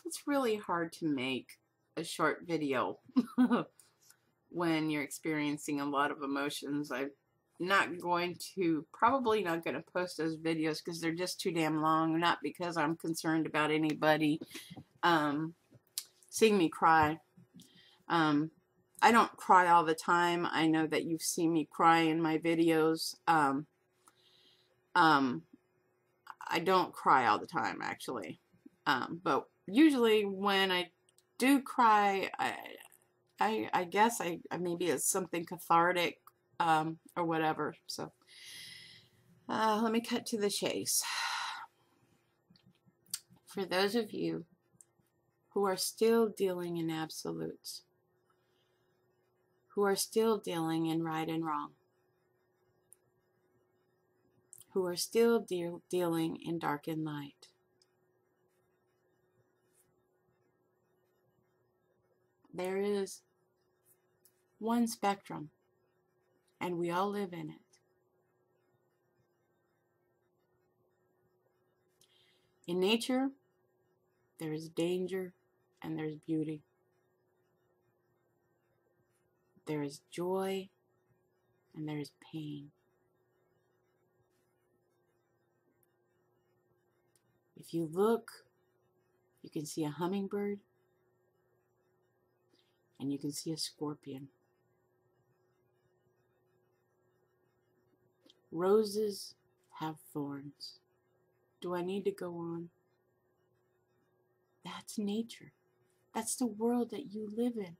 It's really hard to make a short video when you're experiencing a lot of emotions. I'm probably not going to post those videos because they're just too damn long, not because I'm concerned about anybody seeing me cry. I don't cry all the time. I know that you've seen me cry in my videos. I don't cry all the time, actually. But usually when I do cry, I guess maybe it's something cathartic, or whatever. So let me cut to the chase. For those of you who are still dealing in absolutes, who are still dealing in right and wrong, who are still dealing in dark and light, there is one spectrum, and we all live in it. In nature, there is danger and there's beauty. There is joy and there is pain. If you look, you can see a hummingbird and you can see a scorpion. Roses have thorns. Do I need to go on? That's nature. That's the world that you live in.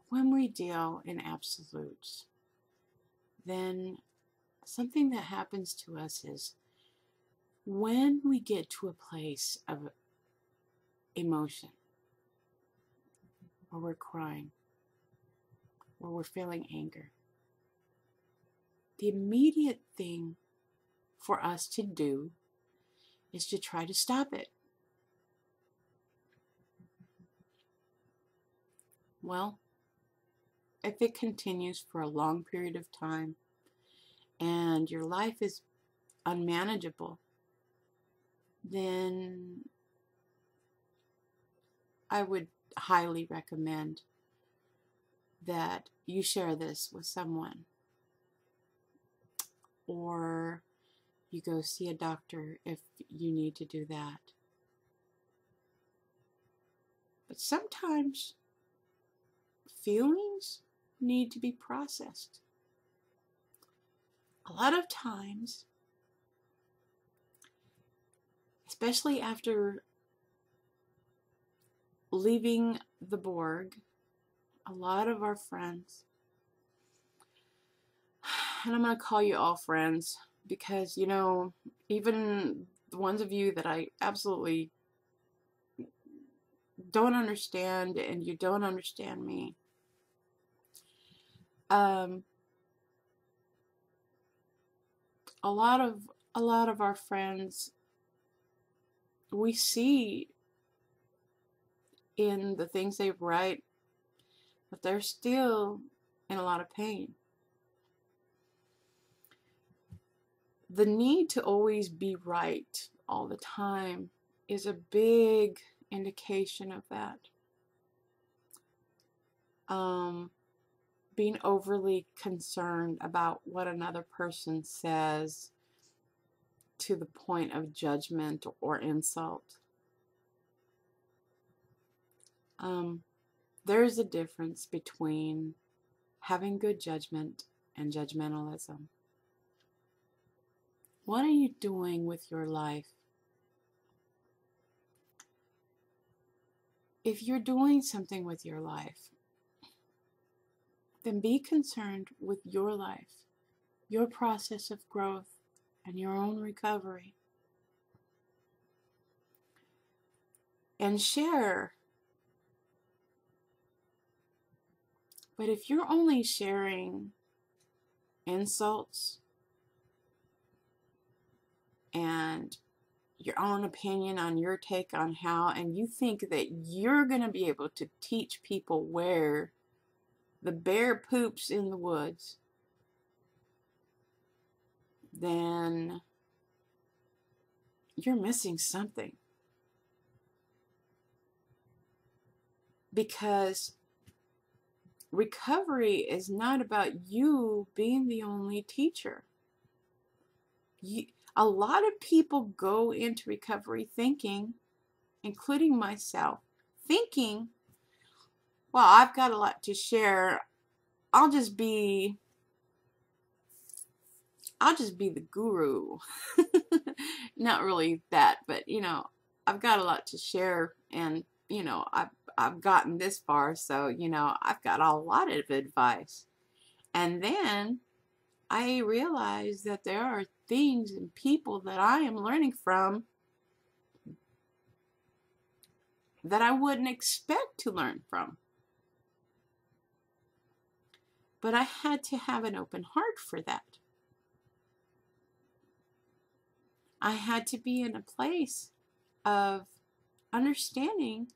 When we deal in absolutes, then something that happens to us is when we get to a place of emotion, where we're crying, where we're feeling anger, the immediate thing for us to do is to try to stop it. Well, if it continues for a long period of time and your life is unmanageable, then I would highly recommend that you share this with someone, or you go see a doctor if you need to do that. But sometimes feelings need to be processed. A lot of times, especially after leaving the Borg, a lot of our friends, and I'm going to call you all friends because, you know, even the ones of you that I absolutely don't understand and you don't understand me, a lot of our friends, we see in the things they write that they're still in a lot of pain. The need to always be right all the time is a big indication of that. Being overly concerned about what another person says to the point of judgment or insult. There's a difference between having good judgment and judgmentalism. What are you doing with your life? If you're doing something with your life, then be concerned with your life, your process of growth, and your own recovery. And share. But if you're only sharing insults and your own opinion on your take on how, and you think that you're going to be able to teach people where the bear poops in the woods, then you're missing something. Because recovery is not about you being the only teacher. A lot of people go into recovery thinking, including myself, thinking, well, I've got a lot to share. I'll just be the guru. Not really that, but you know, I've got a lot to share, and you know, I've gotten this far, so you know, I've got a lot of advice. And then I realize that there are things and people that I am learning from that I wouldn't expect to learn from. But I had to have an open heart for that. I had to be in a place of understanding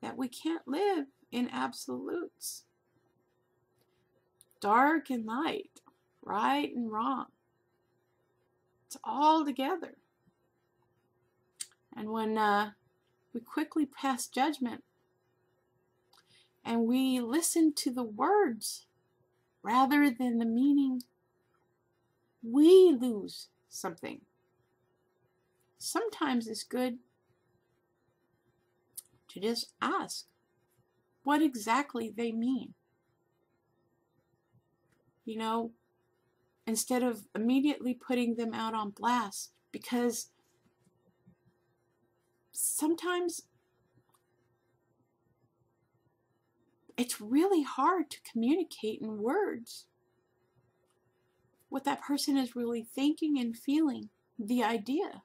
that we can't live in absolutes. Dark and light, right and wrong. It's all together. And when we quickly pass judgment and we listen to the words rather than the meaning, we lose something. Sometimes it's good to just ask what exactly they mean. You know, instead of immediately putting them out on blast, because sometimes it's really hard to communicate in words what that person is really thinking and feeling, the idea.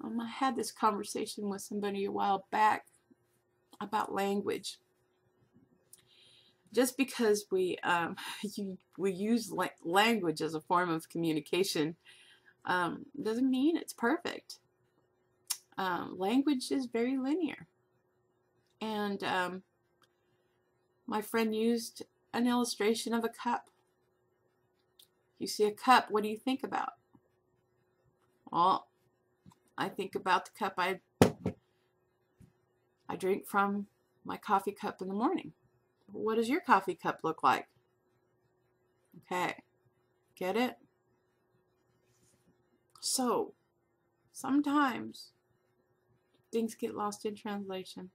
I had this conversation with somebody a while back about language. Just because we use language as a form of communication doesn't mean it's perfect. Language is very linear. And my friend used an illustration of a cup. You see a cup, what do you think about? Well, I think about the cup I drink from my coffee cup in the morning. What does your coffee cup look like? Okay, get it? So, sometimes things get lost in translation.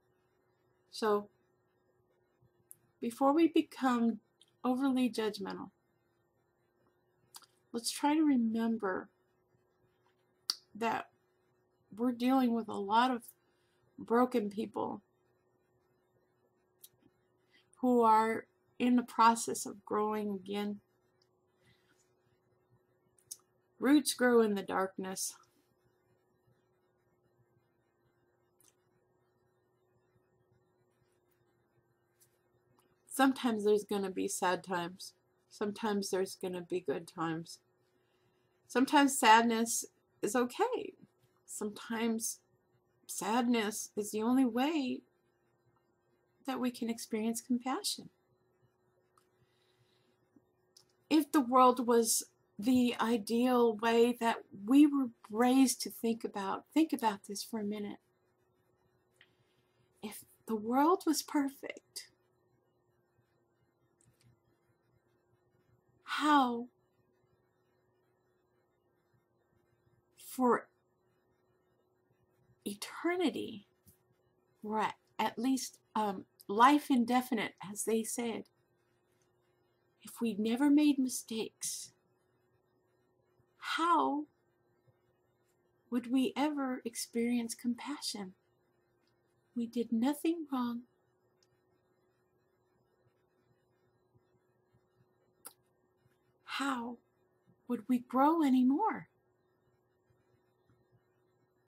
So, before we become overly judgmental, let's try to remember that we're dealing with a lot of broken people who are in the process of growing again. Roots grow in the darkness. Sometimes there's going to be sad times. Sometimes there's going to be good times. Sometimes sadness is okay. Sometimes sadness is the only way that we can experience compassion. If the world was the ideal way that we were raised to think about this for a minute. If the world was perfect, how for eternity, or at least life indefinite, as they said, if we never made mistakes, how would we ever experience compassion? We did nothing wrong. How would we grow anymore?